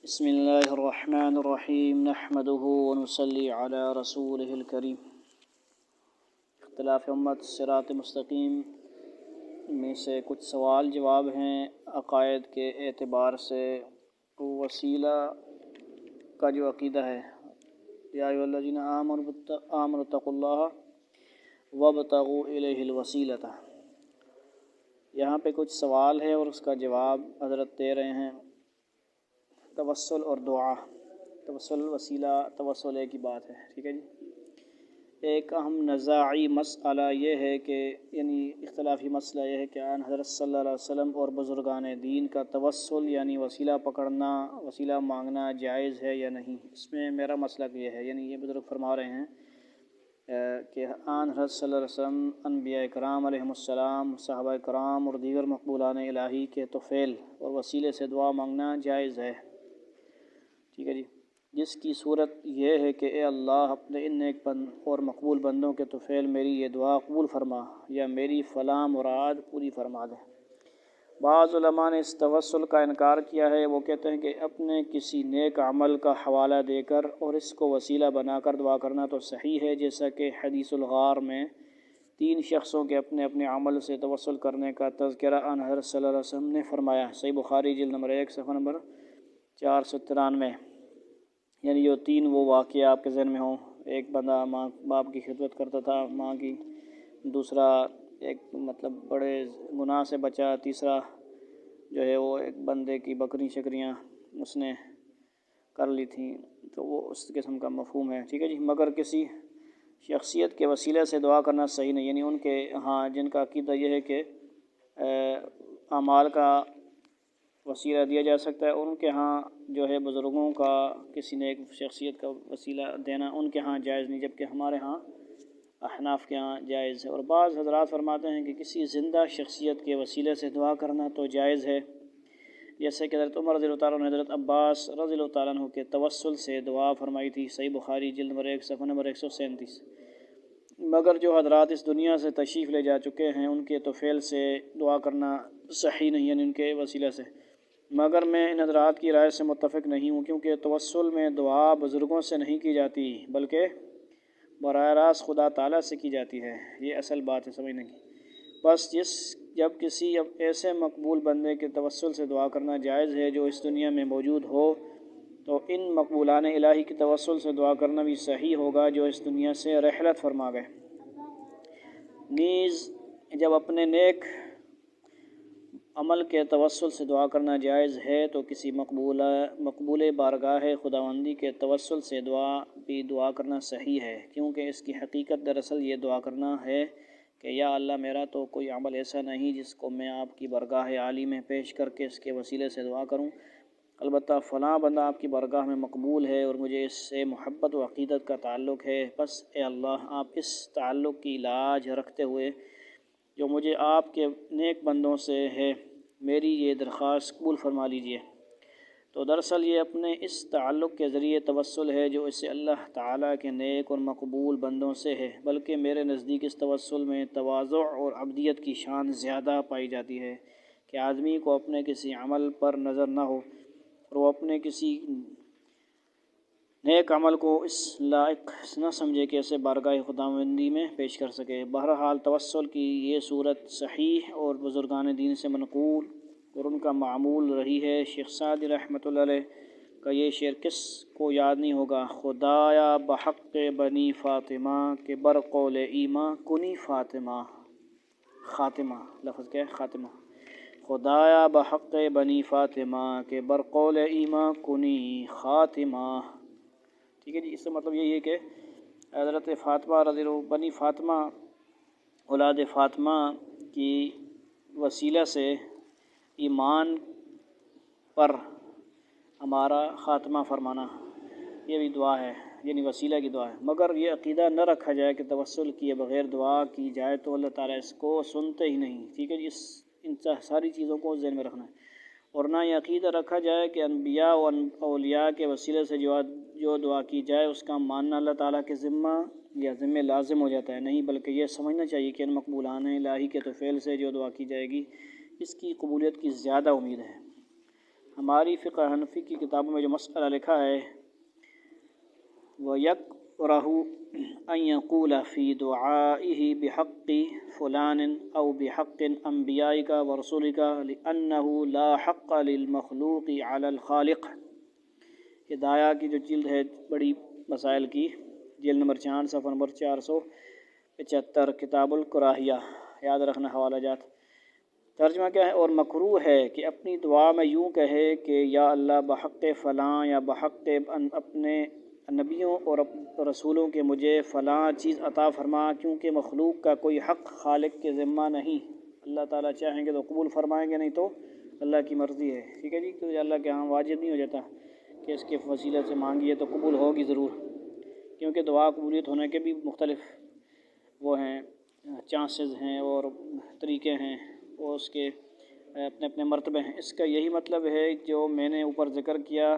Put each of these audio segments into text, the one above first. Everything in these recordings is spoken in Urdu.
بسم اللہ الرحمن الرحیم نحمده ونصلی علی رسولہ الکریم۔ اختلاف امت صراط مستقیم میں سے کچھ سوال جواب ہیں عقائد کے اعتبار سے۔ وسیلہ کا جو عقیدہ ہے، یا ایھا الذین آمنوا اتقوا اللہ وابتغوا الیہ الوسیلۃ، یہاں پہ کچھ سوال ہے اور اس کا جواب حضرت دے رہے ہیں۔ توسل اور دعا، توسل وسیلہ، توسل ایک ہی بات ہے، ٹھیک ہے جی۔ ایک اہم نزاعی مسئلہ یہ ہے کہ اختلافی مسئلہ یہ ہے کہ آن حضرت صلی اللہ علیہ وسلم اور بزرگان دین کا توسل یعنی وسیلہ پکڑنا، وسیلہ مانگنا جائز ہے یا نہیں۔ اس میں میرا مسلک یہ ہے، یہ بزرگ فرما رہے ہیں کہ آن حضرت صلی اللہ علیہ وسلم، انبیاء کرام علیہم السلام، صحابہ کرام اور دیگر مقبولان الہی کے طفیل اور وسیلے سے دعا مانگنا جائز ہے، ٹھیک ہے جی۔ جس کی صورت یہ ہے کہ اے اللہ، اپنے ان نیک اور مقبول بندوں کے طفیل میری یہ دعا قبول فرما یا میری فلاں مراد پوری فرما دے۔ بعض علماء نے اس توسل کا انکار کیا ہے، وہ کہتے ہیں کہ اپنے کسی نیک عمل کا حوالہ دے کر اور اس کو وسیلہ بنا کر دعا کرنا تو صحیح ہے، جیسا کہ حدیث الغار میں 3 شخصوں کے اپنے اپنے عمل سے توسل کرنے کا تذکرہ آن حضرت صلی اللہ علیہ وسلم نے فرمایا۔ صحیح بخاری جلد نمبر 1 صفحہ نمبر 493۔ یعنی جو 3 وہ واقعہ آپ کے ذہن میں ہوں، ایک بندہ ماں باپ کی خدمت کرتا تھا، ماں کی، دوسرا ایک بڑے گناہ سے بچا، تیسرا جو ہے وہ ایک بندے کی بکری شکریاں اس نے کر لی تھیں، تو وہ اس قسم کا مفہوم ہے، ٹھیک ہے جی۔ مگر کسی شخصیت کے وسیلے سے دعا کرنا صحیح نہیں، یعنی ان کے ہاں جن کا عقیدہ یہ ہے کہ اعمال کا وسیلہ دیا جا سکتا ہے، ان کے ہاں جو ہے بزرگوں کا، کسی نے ایک شخصیت کا وسیلہ دینا ان کے ہاں جائز نہیں، جبکہ ہمارے ہاں احناف کے ہاں جائز ہے۔ اور بعض حضرات فرماتے ہیں کہ کسی زندہ شخصیت کے وسیلے سے دعا کرنا تو جائز ہے، جیسے کہ حضرت عمر رضی اللہ تعالیٰ عنہ نے حضرت عباس رضی اللہ تعالیٰ عنہ کے توسل سے دعا فرمائی تھی۔ صحیح بخاری جلد نمبر 1 صفحہ نمبر 137۔ مگر جو حضرات اس دنیا سے تشریف لے جا چکے ہیں، ان کے طفیل سے دعا کرنا صحیح نہیں، یعنی ان کے وسیلہ سے۔ مگر میں ان حضرات کی رائے سے متفق نہیں ہوں، کیونکہ توسل میں دعا بزرگوں سے نہیں کی جاتی بلکہ براہ راست خدا تعالیٰ سے کی جاتی ہے، یہ اصل بات ہے، سمجھنے کی۔ بس جب کسی ایسے مقبول بندے کے توسل سے دعا کرنا جائز ہے جو اس دنیا میں موجود ہو، تو ان مقبولان الہی کے توسل سے دعا کرنا بھی صحیح ہوگا جو اس دنیا سے رحلت فرما گئے۔ نیز جب اپنے نیک عمل کے توسل سے دعا کرنا جائز ہے، تو کسی مقبول بارگاہ خداوندی کے توسل سے دعا کرنا صحیح ہے، کیونکہ اس کی حقیقت دراصل یہ دعا کرنا ہے کہ یا اللہ، میرا تو کوئی عمل ایسا نہیں جس کو میں آپ کی بارگاہ عالی میں پیش کر کے اس کے وسیلے سے دعا کروں، البتہ فلاں بندہ آپ کی بارگاہ میں مقبول ہے اور مجھے اس سے محبت و عقیدت کا تعلق ہے، بس اے اللہ، آپ اس تعلق کی لاج رکھتے ہوئے جو مجھے آپ کے نیک بندوں سے ہے، میری یہ درخواست قبول فرما لیجئے۔ تو دراصل یہ اپنے اس تعلق کے ذریعے توسل ہے جو اسے اللہ تعالیٰ کے نیک اور مقبول بندوں سے ہے، بلکہ میرے نزدیک اس توسل میں تواضع اور عبدیت کی شان زیادہ پائی جاتی ہے کہ آدمی کو اپنے کسی عمل پر نظر نہ ہو اور وہ اپنے کسی نیک عمل کو اس لائق نہ سمجھے کہ اسے بارگاہ خداوندی میں پیش کر سکے۔ بہرحال توسل کی یہ صورت صحیح اور بزرگان دین سے منقول اور ان کا معمول رہی ہے۔ شیخ سعدی رحمۃ اللہ علیہ کا یہ شعر کس کو یاد نہیں ہوگا؟ خدایا بحق بنی فاطمہ کے برقول ایماں کنی فاطمہ، خاتمہ لفظ کیا ہے؟ خاتمہ۔ خدایا بحق بنی فاطمہ کے برقول ایماں کنی خاتمہ، ٹھیک ہے جی۔ اس کا مطلب یہی ہے کہ حضرت فاطمہ رضی اللہ بنی فاطمہ، اولاد فاطمہ کی وسیلہ سے ایمان پر ہمارا خاتمہ فرمانا، یہ بھی دعا ہے، یعنی وسیلہ کی دعا ہے۔ مگر یہ عقیدہ نہ رکھا جائے کہ توسل کیے بغیر دعا کی جائے تو اللہ تعالیٰ اس کو سنتے ہی نہیں، ٹھیک ہے جی۔ ان ساری چیزوں کو ذہن میں رکھنا ہے، اور نہ یہ عقیدہ رکھا جائے کہ انبیاء و اولیاء کے وسیلے سے جو دعا کی جائے اس کا ماننا اللہ تعالیٰ کے ذمہ لازم ہو جاتا ہے، نہیں، بلکہ یہ سمجھنا چاہیے کہ ان مقبولان الہی کے طفیل سے جو دعا کی جائے گی اس کی قبولیت کی زیادہ امید ہے۔ ہماری فقہ حنفی کی کتابوں میں جو مسئلہ لکھا ہے وہ یکرہ ان یقول فی دعائہ بحق فلان او بحق انبیائک ورسولک لأنہ لا حق للمخلوق علی الخالق۔ ہدایہ کی جو جلد ہے بڑی مسائل کی، جلد نمبر 4 صفحہ نمبر 475، کتاب الکراہیہ، یاد رکھنا حوالہ جات۔ ترجمہ کیا ہے؟ اور مکروہ ہے کہ اپنی دعا میں یوں کہے کہ یا اللہ بحق فلاں یا بحق اپنے نبیوں اور رسولوں کے مجھے فلاں چیز عطا فرما، کیونکہ مخلوق کا کوئی حق خالق کے ذمہ نہیں۔ اللہ تعالیٰ چاہیں گے تو قبول فرمائیں گے، نہیں تو اللہ کی مرضی ہے، ٹھیک ہے جی۔ کیونکہ اللہ کے ہاں واجب نہیں ہو جاتا کہ اس کے وسیلہ سے مانگیے تو قبول ہوگی ضرور، کیونکہ دعا قبولیت ہونے کے بھی مختلف وہ ہیں چانسز ہیں اور طریقے ہیں، وہ اس کے اپنے اپنے مرتبے ہیں۔ اس کا یہی مطلب ہے جو میں نے اوپر ذکر کیا،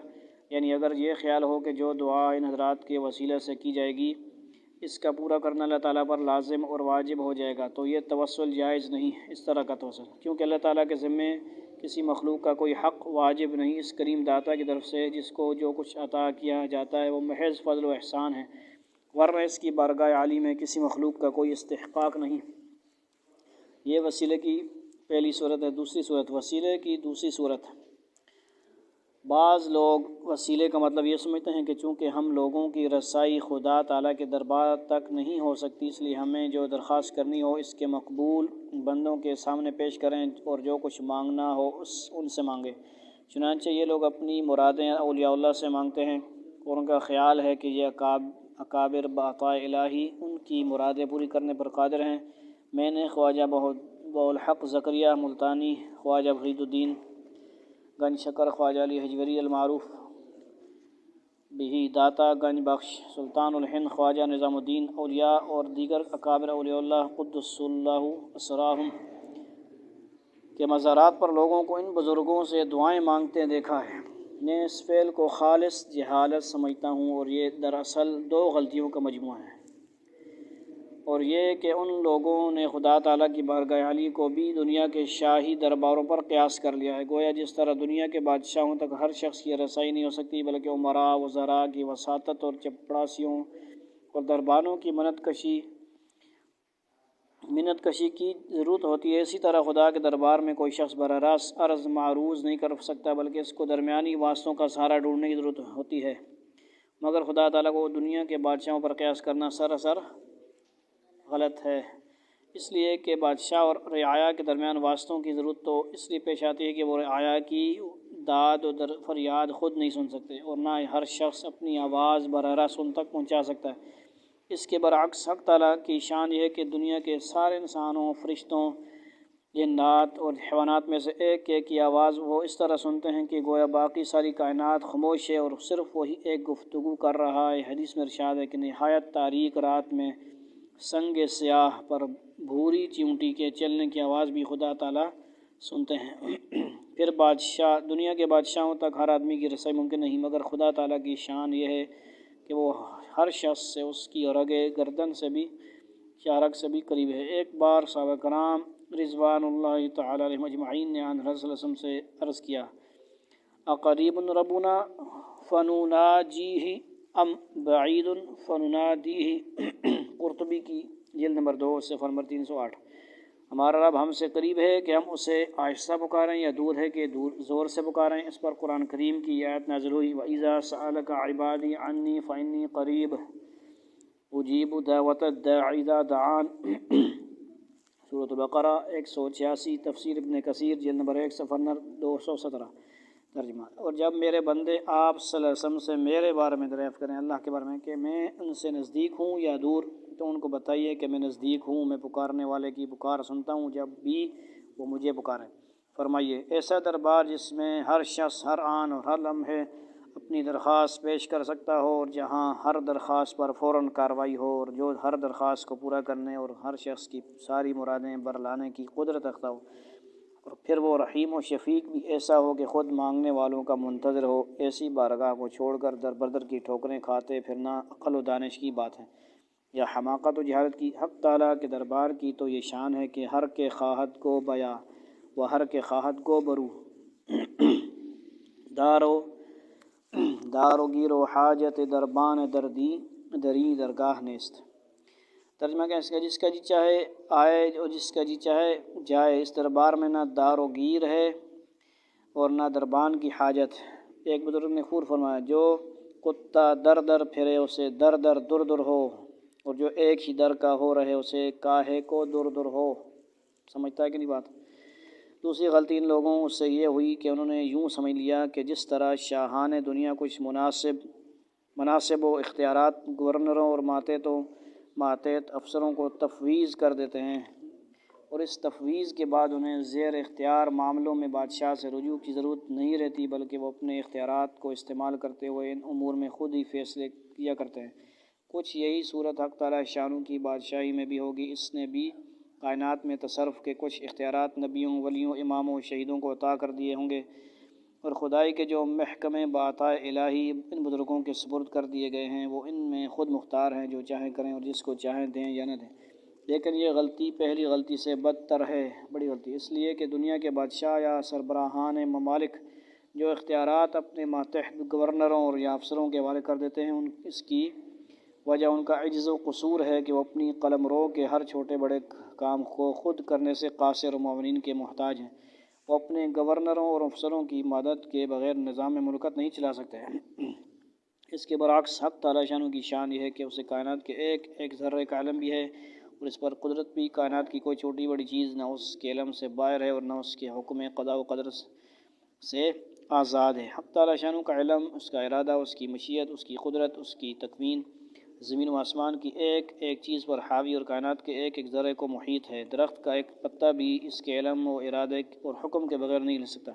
یعنی اگر یہ خیال ہو کہ جو دعا ان حضرات کے وسیلہ سے کی جائے گی اس کا پورا کرنا اللہ تعالیٰ پر لازم اور واجب ہو جائے گا تو یہ توسل جائز نہیں، اس طرح کا توسل، کیونکہ اللہ تعالیٰ کے ذمے کسی مخلوق کا کوئی حق واجب نہیں اس کریم داتا کی طرف سے، جس کو جو کچھ عطا کیا جاتا ہے وہ محض فضل و احسان ہے، ورنہ اس کی بارگاہ عالی میں کسی مخلوق کا کوئی استحقاق نہیں۔ یہ وسیلے کی پہلی صورت ہے۔ دوسری صورت، وسیلے کی دوسری صورت، بعض لوگ وسیلے کا مطلب یہ سمجھتے ہیں کہ چونکہ ہم لوگوں کی رسائی خدا تعالیٰ کے دربار تک نہیں ہو سکتی، اس لیے ہمیں جو درخواست کرنی ہو اس کے مقبول بندوں کے سامنے پیش کریں اور جو کچھ مانگنا ہو ان سے مانگیں۔ چنانچہ یہ لوگ اپنی مرادیں اولیاء اللہ سے مانگتے ہیں اور ان کا خیال ہے کہ یہ اکابر بعطاء الہی ان کی مرادیں پوری کرنے پر قادر ہیں۔ میں نے خواجہ بہاءالحق زکریا ملتانی، خواجہ فرید الدین گنج شکر، خواجہ علی حجویری المعروف بہی داتا گنج بخش، سلطان الہند خواجہ نظام الدین اولیاء اور دیگر اکابر اولیاء اللہ قدس اللہ اسرارہم کے مزارات پر لوگوں کو ان بزرگوں سے دعائیں مانگتے دیکھا ہے۔ میں اس فعل کو خالص جہالت سمجھتا ہوں اور یہ دراصل دو غلطیوں کا مجموعہ ہے، اور یہ کہ ان لوگوں نے خدا تعالیٰ کی بارگاہ عالی کو بھی دنیا کے شاہی درباروں پر قیاس کر لیا ہے، گویا جس طرح دنیا کے بادشاہوں تک ہر شخص کی رسائی نہیں ہو سکتی بلکہ امراء وزراء کی وساطت اور چپڑاسیوں اور دربانوں کی منت کشی کی ضرورت ہوتی ہے، اسی طرح خدا کے دربار میں کوئی شخص براہ راست عرض معروض نہیں کر سکتا بلکہ اس کو درمیانی واسطوں کا سہارا ڈھونڈنے کی ضرورت ہوتی ہے۔ مگر خدا تعالیٰ کو دنیا کے بادشاہوں پر قیاس کرنا سراسر غلط ہے، اس لیے کہ بادشاہ اور رعایا کے درمیان واسطوں کی ضرورت تو اس لیے پیش آتی ہے کہ وہ رعایا کی داد و فریاد خود نہیں سن سکتے اور نہ ہر شخص اپنی آواز براہ راست ان تک پہنچا سکتا ہے۔ اس کے برعکس حق تعالیٰ کی شان یہ ہے کہ دنیا کے سارے انسانوں، فرشتوں، جنات اور حیوانات میں سے ایک ایک کی آواز وہ اس طرح سنتے ہیں کہ گویا باقی ساری کائنات خاموش ہے اور صرف وہی ایک گفتگو کر رہا ہے۔ حدیث میں ارشاد ہے کہ نہایت تاریک رات میں سنگ سیاہ پر بھوری چیونٹی کے چلنے کی آواز بھی خدا تعالیٰ سنتے ہیں۔ پھر دنیا کے بادشاہوں تک ہر آدمی کی رسائی ممکن نہیں، مگر خدا تعالیٰ کی شان یہ ہے کہ وہ ہر شخص سے اس کی رگ گردن سے بھی رگ سے بھی قریب ہے۔ ایک بار صحابہ کرام رضوان اللہ تعالیٰ علیہم اجمعین نے حضرت صلی اللہ علیہ وسلم سے عرض کیا، اقریب ربنا فنناجیہ ام بعید فننادیہ، قرطبی کی جلد نمبر 2 صفحہ نمبر 308۔ ہمارا رب ہم سے قریب ہے کہ ہم اسے آہستہ پکاریں یا دور ہے کہ زور سے پکاریں۔ اس پر قرآن کریم کی آیت نازل ہوئی، وَإِذَا سَأَلَكَ عِبَادِي عَنِّي فَإِنِّي قَرِيبٌ أُجِيبُ دَعْوَةَ الدَّاعِ إِذَا دَعَانِ، سورۃ البقرہ 186، تفسیر ابن کثیر جلد نمبر 1 صفحہ نمبر 217۔ ترجمہ، اور جب میرے بندے آپ صلی اللہ علیہ وسلم سے میرے بارے میں دریافت کریں، اللہ کے بارے میں، کہ میں ان سے نزدیک ہوں یا دور، تو ان کو بتائیے کہ میں نزدیک ہوں، میں پکارنے والے کی پکار سنتا ہوں جب بھی وہ مجھے پکاریں۔ فرمائیے، ایسا دربار جس میں ہر شخص ہر آن اور ہر لمحے اپنی درخواست پیش کر سکتا ہو اور جہاں ہر درخواست پر فوراً کارروائی ہو اور جو ہر درخواست کو پورا کرنے اور ہر شخص کی ساری مرادیں برلانے کی قدرت رکھتا ہو، اور پھر وہ رحیم و شفیق بھی ایسا ہو کہ خود مانگنے والوں کا منتظر ہو، ایسی بارگاہ کو چھوڑ کر در بدر کی ٹھوکریں کھاتے پھرنا عقل و دانش کی بات ہے یا حماقت و جہالت کی؟ حق تعالیٰ کے دربار کی تو یہ شان ہے کہ ہر کے خواہد کو بیا و ہر کے خواہد کو برو، دارو گیر و حاجت دربان دردی دری درگاہ نیست۔ ترجمہ کیا اس کا؟ جس کا جی چاہے آئے اور جس کا جی چاہے جائے، اس دربار میں نہ دار و گیر ہے اور نہ دربان کی حاجت۔ ایک بزرگ نے خور فرمایا، جو کتا در در پھرے اسے در در در در ہو، اور جو ایک ہی در کا ہو رہے اسے کاہے کو در در ہو۔ سمجھتا ہے کہ نہیں بات؟ دوسری غلطی ان لوگوں سے یہ ہوئی کہ انہوں نے یوں سمجھ لیا کہ جس طرح شاہان دنیا کچھ مناصب و اختیارات گورنروں اور ماتحت افسروں کو تفویض کر دیتے ہیں، اور اس تفویض کے بعد انہیں زیر اختیار معاملوں میں بادشاہ سے رجوع کی ضرورت نہیں رہتی، بلکہ وہ اپنے اختیارات کو استعمال کرتے ہوئے ان امور میں خود ہی فیصلے کیا کرتے ہیں۔ کچھ یہی صورت حق تعالیٰ شانہ کی بادشاہی میں بھی ہوگی۔ اس نے بھی کائنات میں تصرف کے کچھ اختیارات نبیوں، ولیوں، اماموں، شہیدوں کو عطا کر دیے ہوں گے، اور خدائی کے جو محکمے بعطا الہی ان بزرگوں کے سپرد کر دیے گئے ہیں وہ ان میں خود مختار ہیں، جو چاہیں کریں اور جس کو چاہیں دیں یا نہ دیں۔ لیکن یہ غلطی پہلی غلطی سے بدتر ہے، بڑی غلطی، اس لیے کہ دنیا کے بادشاہ یا سربراہان ممالک جو اختیارات اپنے ماتحت گورنروں اور یا افسروں کے حوالے کر دیتے ہیں، اس کی وجہ ان کا عجز و قصور ہے کہ وہ اپنی قلمرو کے ہر چھوٹے بڑے کام کو خود کرنے سے قاصر و معاونین کے محتاج ہیں۔ وہ اپنے گورنروں اور افسروں کی مدد کے بغیر نظام مملکت نہیں چلا سکتے۔ اس کے برعکس حق تعالیٰ شانہ کی شان یہ ہے کہ اسے کائنات کے ایک ایک ذرے کا علم بھی ہے، اور اس پر قدرت بھی۔ کائنات کی کوئی چھوٹی بڑی چیز نہ اس کے علم سے باہر ہے اور نہ اس کے حکم قضاء و قدر سے آزاد ہے۔ حق تعالیٰ شانہ کا علم، اس کا ارادہ، اس کی مشیت، اس کی قدرت، اس کی تکوین زمین و آسمان کی ایک ایک چیز پر حاوی اور کائنات کے ایک ایک ذرے کو محیط ہے۔ درخت کا ایک پتا بھی اس کے علم و ارادے اور حکم کے بغیر نہیں رہ سکتا۔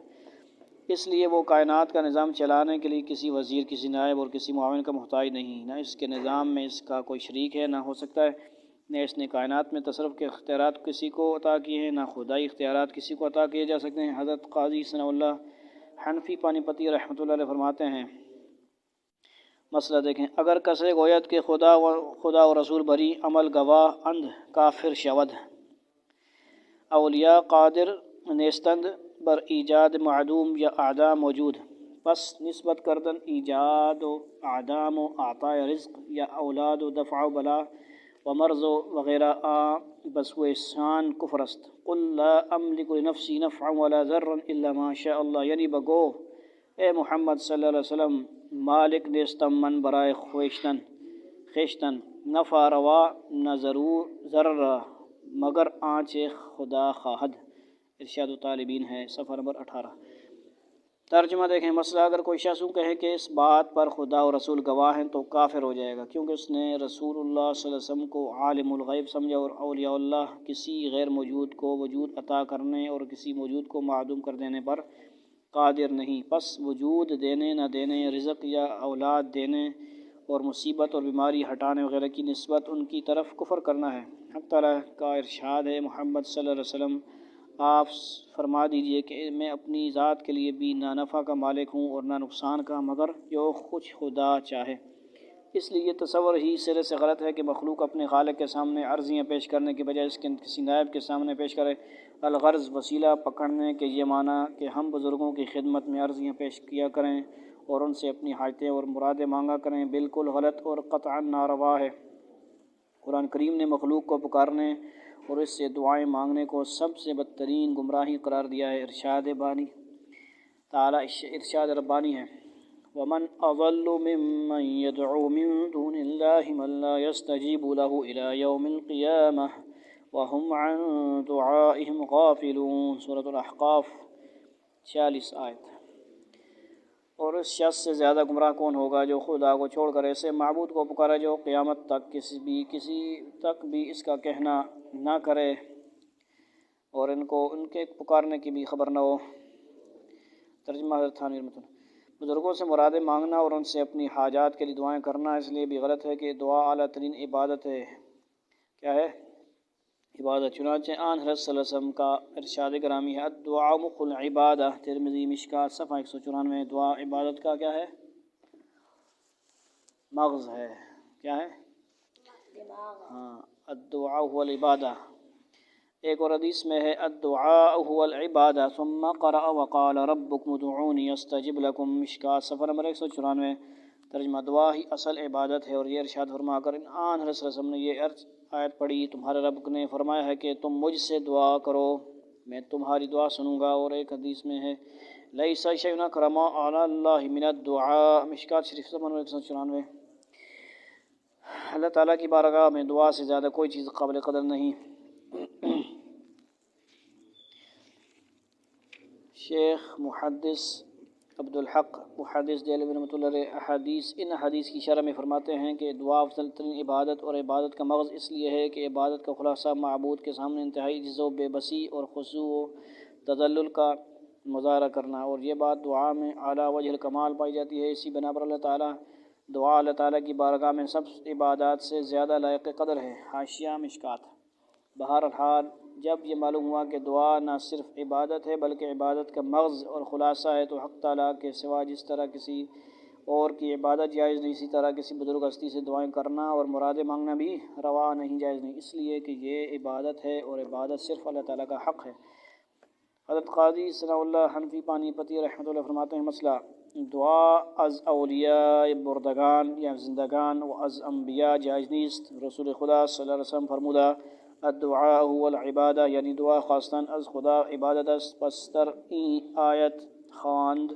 اس لیے وہ کائنات کا نظام چلانے کے لیے کسی وزیر، کسی نائب اور کسی معاون کا محتاج نہیں۔ نہ اس کے نظام میں اس کا کوئی شریک ہے، نہ ہو سکتا ہے۔ نہ اس نے کائنات میں تصرف کے اختیارات کسی کو عطا کیے ہیں، نہ خدائی اختیارات کسی کو عطا کیے جا سکتے ہیں۔ حضرت قاضی ثناء اللہ حنفی پانی پتی رحمۃ اللہ علیہ فرماتے ہیں، مسئلہ دیکھیں، اگر کسے گوید کہ خدا و رسول بری عمل گواہ اند کافر شود، اولیاء قادر نیستند بر ایجاد معدوم یا اعدام موجود، پس نسبت کردن ایجاد و اعدام و اعطاء رزق یا اولاد و دفع و بلا و مرض وغیرہ بس و احسان کفر است۔ قل لا املک لنفسی نفعا ولا ضرا الا ما شاء اللہ، یعنی بگو اے محمد صلی اللہ علیہ وسلم، مالک نیستم من برائے خیشتن نفع روا نہ ضرر مگر آنچ خدا خواہد۔ ارشاد طالبین ہے، صفحہ نمبر 18۔ ترجمہ دیکھیں، مسئلہ اگر کوئی شخص کہے کہ اس بات پر خدا و رسول گواہ ہیں تو کافر ہو جائے گا، کیونکہ اس نے رسول اللہ صلی اللہ علیہ وسلم کو عالم الغیب سمجھا، اور اولیاء اللہ کسی غیر موجود کو وجود عطا کرنے اور کسی موجود کو معدوم کر دینے پر قادر نہیں۔ پس وجود دینے نہ دینے، رزق یا اولاد دینے اور مصیبت اور بیماری ہٹانے وغیرہ کی نسبت ان کی طرف کفر کرنا ہے۔ حق تعالیٰ کا ارشاد ہے، محمد صلی اللہ علیہ وسلم آپ فرما دیجئے کہ میں اپنی ذات کے لیے بھی نہ نفع کا مالک ہوں اور نہ نقصان کا، مگر جو کچھ خدا چاہے۔ اس لیے یہ تصور ہی سرے سے غلط ہے کہ مخلوق اپنے خالق کے سامنے عرضیاں پیش کرنے کے بجائے اس کے کسی نائب کے سامنے پیش کرے۔ الغرض وسیلہ پکڑنے کے یہ معنی کہ ہم بزرگوں کی خدمت میں عرضیاں پیش کیا کریں اور ان سے اپنی حاجتیں اور مرادیں مانگا کریں، بالکل غلط اور قطعاً ناروا ہے۔ قرآن کریم نے مخلوق کو پکارنے اور اس سے دعائیں مانگنے کو سب سے بدترین گمراہی قرار دیا ہے۔ ارشاد بانی تعالیٰ، ارشاد ربانی ہے، وَمَنْ أَضَلُّ مِمَّنْ يَدْعُو مِن دُونِ اللَّهِ مَنْ لَا يَسْتَجِيبُ لَهُ إِلَى يَوْمِ الْقِيَامَةِ وَهُمْ عَنْ دُعَائِهِمْ غَافِلُونَ۔ سورۃ الأحقاف 46 آیت۔ اور اس شخص سے زیادہ گمراہ کون ہوگا جو خدا کو چھوڑ کر ایسے معبود کو پکارے جو قیامت تک کسی تک بھی اس کا کہنا نہ کرے اور ان کو ان کے پکارنے کی بھی خبر نہ ہو۔ ترجمہ حضرت تھانوی رحمۃ اللہ۔ بزرگوں سے مرادیں مانگنا اور ان سے اپنی حاجات کے لیے دعائیں کرنا اس لیے بھی غلط ہے کہ دعا اعلیٰ ترین عبادت ہے۔ کیا ہے؟ عبادت۔ چنانچہ آن حضرت صلی اللہ علیہ وسلم کا ارشاد گرامی ہے، الدعاء مخ العبادہ، ترمذی مشکات صفحہ 194۔ دعا عبادت کا کیا ہے؟ مغز ہے۔ کیا ہے؟ ہاں، الدعاء هو العبادہ۔ ایک اور حدیث میں ہے الدعاء هو العبادہ ثم قرأ وقال ربکم ادعونی استجب لکم، مشکات صفحہ نمبر 194۔ ترجمہ: دعا ہی اصل عبادت ہے، اور یہ ارشاد فرما کر آن حضرت صلی اللہ علیہ وسلم نے یہ آیت پڑھی، تمہارے رب نے فرمایا ہے کہ تم مجھ سے دعا کرو، میں تمہاری دعا سنوں گا۔ اور ایک حدیث میں ہے لیس شیء اکرم علی اللہ من الدعاء، مشکات شریف صفحہ نمبر 194۔ اللہ تعالیٰ کی بارگاہ میں دعا سے زیادہ کوئی چیز قابل قدر نہیں۔ شیخ محدث عبدالحق محدث دہلوی رحمۃ اللہ علیہ ان احادیث کی شرح میں فرماتے ہیں کہ دعا افضل ترین عبادت اور عبادت کا مغز اس لیے ہے کہ عبادت کا خلاصہ معبود کے سامنے انتہائی عجز و بے بسی اور خضوع و تذلل کا مظاہرہ کرنا، اور یہ بات دعا میں اعلیٰ وجہ الکمال پائی جاتی ہے۔ اسی بنا پر اللہ تعالیٰ کی بارگاہ میں سب عبادات سے زیادہ لائق قدر ہے۔ حاشیہ مشکات۔ بہرحال جب یہ معلوم ہوا کہ دعا نہ صرف عبادت ہے بلکہ عبادت کا مغز اور خلاصہ ہے، تو حق تعالیٰ کے سوا جس طرح کسی اور کی عبادت جائز نہیں، اسی طرح کسی بزرگ ہستی سے دعائیں کرنا اور مرادیں مانگنا بھی روا نہیں، جائز نہیں، اس لیے کہ یہ عبادت ہے اور عبادت صرف اللہ تعالیٰ کا حق ہے۔ حضرت قاضی ثناء اللہ حنفی پانی پتی رحمۃ اللہ فرماتے ہیں مسئلہ دعا از اولیاء بردگان یا زندگان و از انبیاء جائز نیست۔ رسول خدا صلی اللہ علیہ وسلم فرمودہ الدعاء هو العبادہ، یعنی دعا خواستن از خدا عبادت است۔ پس در این آیت خواند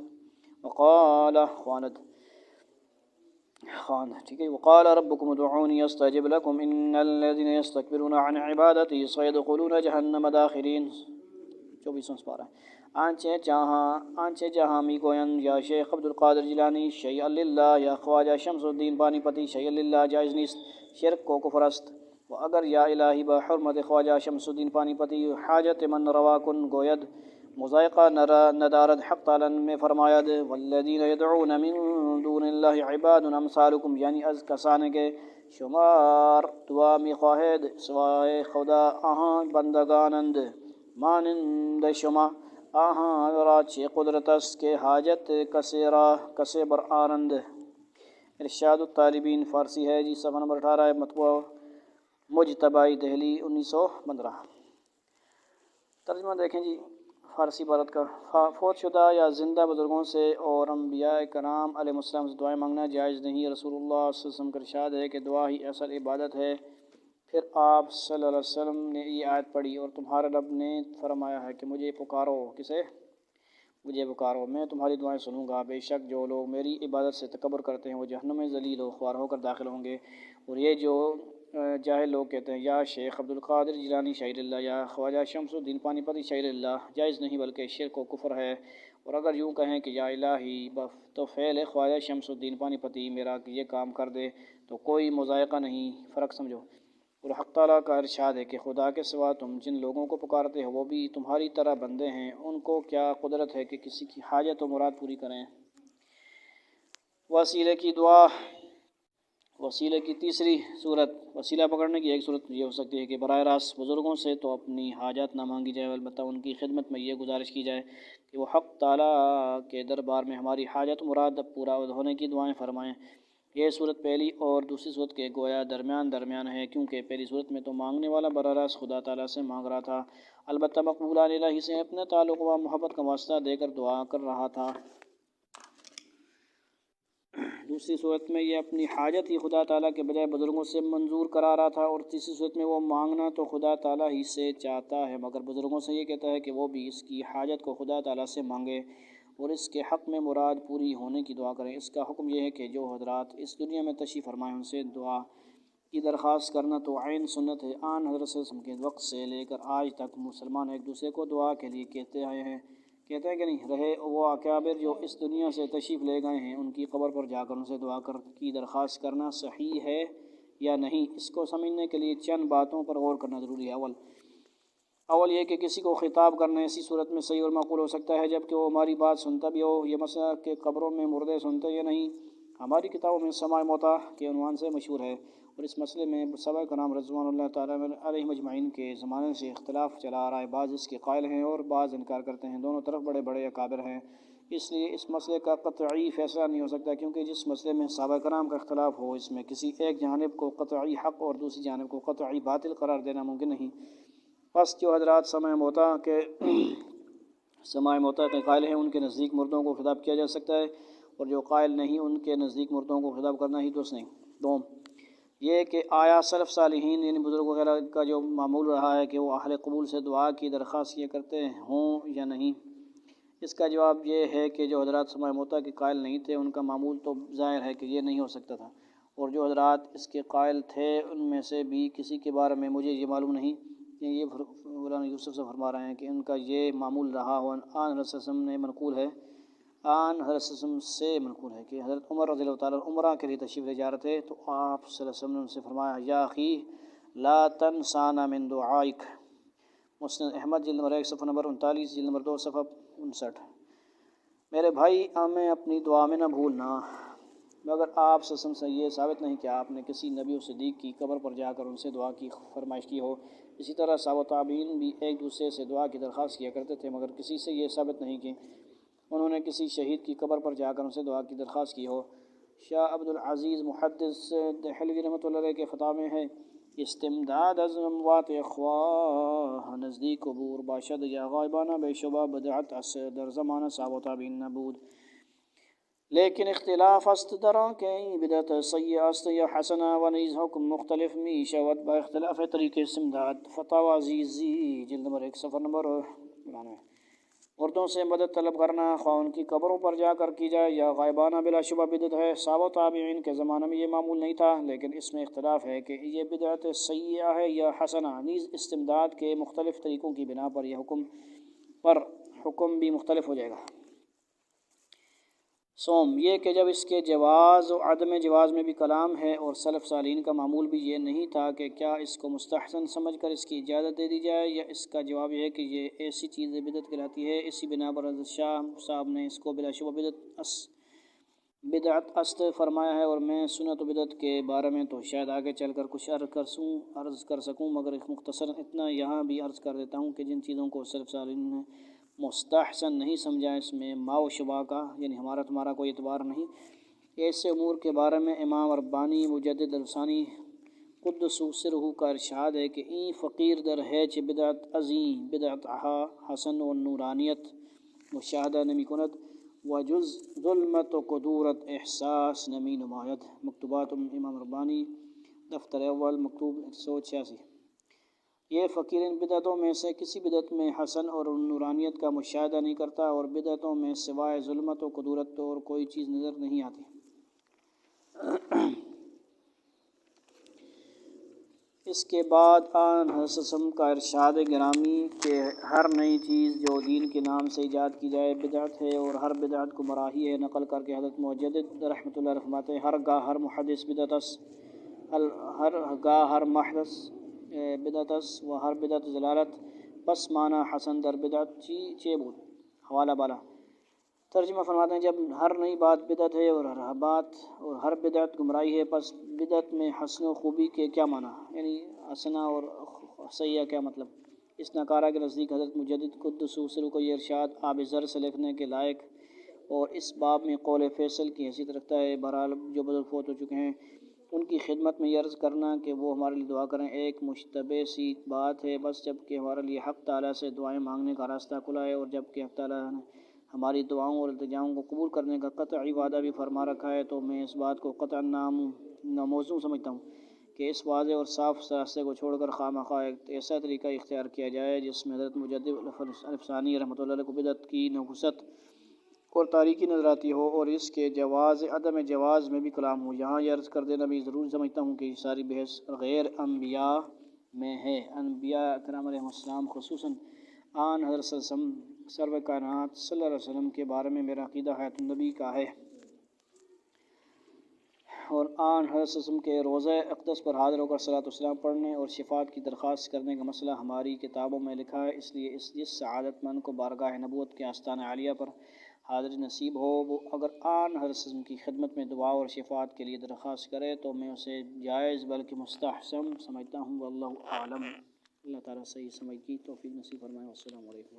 ٹھیک ہے، وقال ربکم ادعونی استجب لکم ان الذین یستکبرون عن عبادتی سیدخلون جہنم داخرین۔ 24 پارہ۔ آنچہ جہاں می گویند یا شیخ عبدالقادر جیلانی شیئا للہ یا خواجہ شمس الدین پانی پتی شیئا للہ جائز نیست، شرک کو کفر است۔ و اگر یا الہی بحرمت خواجہ شمس الدین پانی پتی حاجت من روا کن گوید، مضائقہ ندارد حق تعالیٰ میں فرماید والذین یدعون من دون اللہ عباد امثالکم، یعنی از کسانے کے شمار دعا می خواہد سوائے خدا آہاں بندگانند مانند شما، آہاں را چی قدرت است کہ حاجت کسے بر آرند۔ ارشاد الطالبین فارسی ہے جی، صفحہ نمبر 18، مطبوع مجتبی دہلی 1915۔ ترجمہ دیکھیں جی فارسی عبارت کا۔ فوت شدہ یا زندہ بزرگوں سے اور انبیاء کرام علیہ السلام سے دعائیں مانگنا جائز نہیں۔ رسول اللہ صلی اللہ علیہ وسلم کا ارشاد ہے کہ دعا ہی اصل عبادت ہے۔ پھر آپ صلی اللہ علیہ وسلم نے یہ آیت پڑھی اور تمہارے رب نے فرمایا ہے کہ مجھے پکارو، کسے؟ مجھے پکارو، میں تمہاری دعائیں سنوں گا۔ بے شک جو لوگ میری عبادت سے تکبر کرتے ہیں وہ جہنم میں ذلیل و خوار ہو کر داخل ہوں گے۔ اور یہ جو جاہل لوگ کہتے ہیں یا شیخ عبدالقادر جیلانی شاعر اللہ یا خواجہ شمس الدین پانی پتی شاعر اللہ، جائز نہیں بلکہ شرک و کفر ہے۔ اور اگر یوں کہیں کہ یا الہی تو فعل خواجہ شمس الدین پانی پتی میرا یہ کام کر دے، تو کوئی مضائقہ نہیں، فرق سمجھو۔ اور حق تعالیٰ کا ارشاد ہے کہ خدا کے سوا تم جن لوگوں کو پکارتے ہو وہ بھی تمہاری طرح بندے ہیں، ان کو کیا قدرت ہے کہ کسی کی حاجت و مراد پوری کریں۔ وسیلے کی دعا۔ وسیلے کی تیسری صورت، وسیلہ پکڑنے کی ایک صورت یہ ہو سکتی ہے کہ براہ راست بزرگوں سے تو اپنی حاجات نہ مانگی جائے، البتہ ان کی خدمت میں یہ گزارش کی جائے کہ وہ حق تعالیٰ کے دربار میں ہماری حاجت مراد پورا ہونے کی دعائیں فرمائیں۔ یہ صورت پہلی اور دوسری صورت کے گویا درمیان ہے، کیونکہ پہلی صورت میں تو مانگنے والا براہ راست خدا تعالیٰ سے مانگ رہا تھا، البتہ مقبولان الہی سے اپنے تعلق و محبت کا واسطہ دے کر دعا کر رہا تھا۔ دوسری صورت میں یہ اپنی حاجت ہی خدا تعالیٰ کے بجائے بزرگوں سے منظور کرا رہا تھا، اور تیسری صورت میں وہ مانگنا تو خدا تعالیٰ ہی سے چاہتا ہے مگر بزرگوں سے یہ کہتا ہے کہ وہ بھی اس کی حاجت کو خدا تعالیٰ سے مانگے اور اس کے حق میں مراد پوری ہونے کی دعا کریں۔ اس کا حکم یہ ہے کہ جو حضرات اس دنیا میں تشریف فرمائیں ان سے دعا کی درخواست کرنا تو عین سنت ہے۔ آن حضرت صلی اللہ علیہ وسلم کے وقت سے لے کر آج تک مسلمان ایک دوسرے کو دعا کے لیے کہتے آئے ہیں، کہتے ہیں کہ نہیں رہے وہ اکابر جو اس دنیا سے تشریف لے گئے ہیں ان کی قبر پر جا کر ان سے دعا کی درخواست کرنا صحیح ہے یا نہیں، اس کو سمجھنے کے لیے چند باتوں پر غور کرنا ضروری ہے۔ اول یہ کہ کسی کو خطاب کرنا ایسی صورت میں صحیح اور معقول ہو سکتا ہے جب کہ وہ ہماری بات سنتا بھی ہو۔ یہ مسئلہ کہ قبروں میں مردے سنتے یا نہیں ہماری کتابوں میں سماع موتیٰ کے عنوان سے مشہور ہے، اور اس مسئلے میں صحابہ کرام رضوان اللہ تعالیٰ علیہم اجمعین کے زمانے سے اختلاف چلا آ رہا ہے، بعض اس کے قائل ہیں اور بعض انکار کرتے ہیں، دونوں طرف بڑے بڑے اکابر ہیں، اس لیے اس مسئلے کا قطعی فیصلہ نہیں ہو سکتا، کیونکہ جس مسئلے میں صحابہ کرام کا اختلاف ہو اس میں کسی ایک جانب کو قطعی حق اور دوسری جانب کو قطعی باطل قرار دینا ممکن نہیں۔ پس جو حضرات سماع موتا کے قائل ہیں ان کے نزدیک مردوں کو خطاب کیا جا سکتا ہے، اور جو قائل نہیں ان کے نزدیک مردوں کو خطاب کرنا ہی درست نہیں۔ دوم یہ کہ آیا سلف صالحین یعنی بزرگ وغیرہ کا جو معمول رہا ہے کہ وہ اہل قبول سے دعا کی درخواست کیا کرتے ہوں یا نہیں؟ اس کا جواب یہ ہے کہ جو حضرات سماع موتا کے قائل نہیں تھے ان کا معمول تو ظاہر ہے کہ یہ نہیں ہو سکتا تھا، اور جو حضرات اس کے قائل تھے ان میں سے بھی کسی کے بارے میں مجھے یہ معلوم نہیں کہ یہ مولانا یوسف سے فرما رہے ہیں کہ ان کا یہ معمول رہا ہو۔ حضرت صلی اللہ علیہ وسلم نے منقول ہے، حضرت صلی اللہ علیہ وسلم سے منقول ہے کہ حضرت عمر رضی اللہ تعالیٰ عمرہ کے لیے تشریف لے جا رہے تھے تو آپ صلی اللہ علیہ وسلم نے ان سے فرمایا یا اخی لا تنسانا من دعائک، مسند احمد جلد نمبر 1 صفحہ نمبر 39، جلد نمبر 2 صفحہ 59۔ میرے بھائی ہمیں اپنی دعا میں نہ بھولنا، مگر آپ صلی اللہ علیہ وسلم سے یہ ثابت نہیں کہ آپ نے کسی نبی و صدیق کی قبر پر جا کر ان سے دعا کی فرمائش کی ہو۔ اسی طرح صحابہ تابعین بھی ایک دوسرے سے دعا کی درخواست کیا کرتے تھے، مگر کسی سے یہ ثابت نہیں کہ انہوں نے کسی شہید کی قبر پر جا کر ان سے دعا کی درخواست کی ہو۔ شاہ عبدالعزیز محدث دہلوی رحمۃ اللہ علیہ کے فتح میں ہے استمداد از اموات اخواہ نزدیک قبور باشد یا غائبانہ بے شبہ بدعت اس در زمانہ صحابہ تابعین نبود، لیکن اختلاف است دران کہ این بدعت سیئہ است یا حسنہ و نیز حکم مختلف می شود با اختلاف طریق استمداد۔ فتاوی عزیزی جلد نمبر 1 صفحہ نمبر 99۔ مردوں سے مدد طلب کرنا خواہ ان کی قبروں پر جا کر کی جائے یا غائبانہ بلا شبہ بدعت ہے۔ صحابہ تابعین کے زمانہ میں یہ معمول نہیں تھا، لیکن اس میں اختلاف ہے کہ یہ بدعت سیئہ ہے یا حسنہ۔ نیز استمداد کے مختلف طریقوں کی بنا پر یہ حکم بھی مختلف ہو جائے گا۔ سوم یہ کہ جب اس کے جواز و عدم جواز میں بھی کلام ہے، اور سلف صالحین کا معمول بھی یہ نہیں تھا کہ کیا اس کو مستحسن سمجھ کر اس کی اجازت دے دی جائے، یا اس کا جواب یہ ہے کہ یہ ایسی چیز بدعت کہلاتی ہے۔ اسی بنا پر حضرت شاہ صاحب نے اس کو بلا شبہ بدعت است فرمایا ہے، اور میں سنت و بدعت کے بارے میں تو شاید آگے چل کر کچھ عرض کر سکوں، مگر ایک مختصر اتنا یہاں بھی عرض کر دیتا ہوں کہ جن چیزوں کو سلف صالحین نے مستحسن نہیں سمجھا اس میں ما و شبہ کا یعنی ہمارا تمہارا کوئی اعتبار نہیں۔ ایسے امور کے بارے میں امام ربانی مجدد الثانی قدس سرہ کا ارشاد ہے کہ این فقیر در ہے چہ بدعت عظیم بدعت حسن و نورانیت مشاہدہ نمی کند و جز ظلمت و قدورت احساس نمی نماید۔ مکتوبات امام ربانی دفتر اول مکتوب 186۔ یہ فقیر ان بدعتوں میں سے کسی بدعت میں حسن اور نورانیت کا مشاہدہ نہیں کرتا، اور بدعتوں میں سوائے ظلمت و قدورت تو اور کوئی چیز نظر نہیں آتی۔ اس کے بعد حضرت صلی اللہ علیہ وسلم کا ارشاد گرامی کہ ہر نئی چیز جو دین کے نام سے ایجاد کی جائے بدعت ہے، اور ہر بدعت گمراہی ہے، نقل کر کے حضرت مجدد رحمۃ اللہ فرماتے ہیں ہر گاہ ہر محدث بدعتس و ہر بدعت ضلالت پس معنی حسن در بدعت چے بود۔ حوالہ بالا۔ ترجمہ فرماتے ہیں جب ہر نئی بات بدعت ہے اور ہر بدعت گمراہی ہے، پس بدعت میں حسن و خوبی کے کیا معنی، یعنی حسنہ اور سیئہ کیا مطلب؟ اس ناکارہ کے نزدیک حضرت مجدد قدس سرہ کو یہ ارشاد آب زر سے لکھنے کے لائق اور اس باب میں قول فیصل کی حیثیت رکھتا ہے۔ بہرحال جو بزرگ فوت ہو چکے ہیں ان کی خدمت میں یہ عرض کرنا کہ وہ ہمارے لیے دعا کریں ایک مشتبہ سی بات ہے بس، جب کہ ہمارے لیے حق تعالیٰ سے دعائیں مانگنے کا راستہ کھلا ہے، اور جب کہ حق تعالیٰ نے ہماری دعاؤں اور التجاؤں کو قبول کرنے کا قطعی وعدہ بھی فرما رکھا ہے، تو میں اس بات کو قطعا ناموزوں سمجھتا ہوں کہ اس واضح اور صاف راستے کو چھوڑ کر خواہ مخواہ ایک ایسا طریقہ اختیار کیا جائے جس میں حضرت مجدد الثانی رحمۃ اللہ علیہ کو بدعت کی نحوست اور تاریکی نظر آتی ہو، اور اس کے جواز عدم جواز میں بھی کلام ہو۔ یہاں یہ عرض کر دینا بھی ضروری سمجھتا ہوں کہ یہ ساری بحث غیر انبیاء میں ہے۔ انبیاء کرام علیہ السلام خصوصاً حضرت صلی اللہ علیہ وسلم سرور کائنات صلی اللہ علیہ وسلم کے بارے میں میرا عقیدہ حیات النبی کا ہے، اور حضرت صلی اللہ علیہ وسلم کے روضہ اقدس پر حاضر ہو کر صلاۃ والسلام پڑھنے اور شفاعت کی درخواست کرنے کا مسئلہ ہماری کتابوں میں لکھا ہے۔ اس لیے جس سعادت مند کو بارگاہ نبوت کے آستانہ عالیہ پر حاضری نصیب ہو، وہ اگر حضرت صلی اللہ علیہ وسلم کی خدمت میں دعا اور شفاعت کے لیے درخواست کرے تو میں اسے جائز بلکہ مستحسن سمجھتا ہوں۔ واللہ اعلم۔ اللہ تعالیٰ صحیح سمجھ کی توفیق نصیب فرمائے۔ والسلام علیکم۔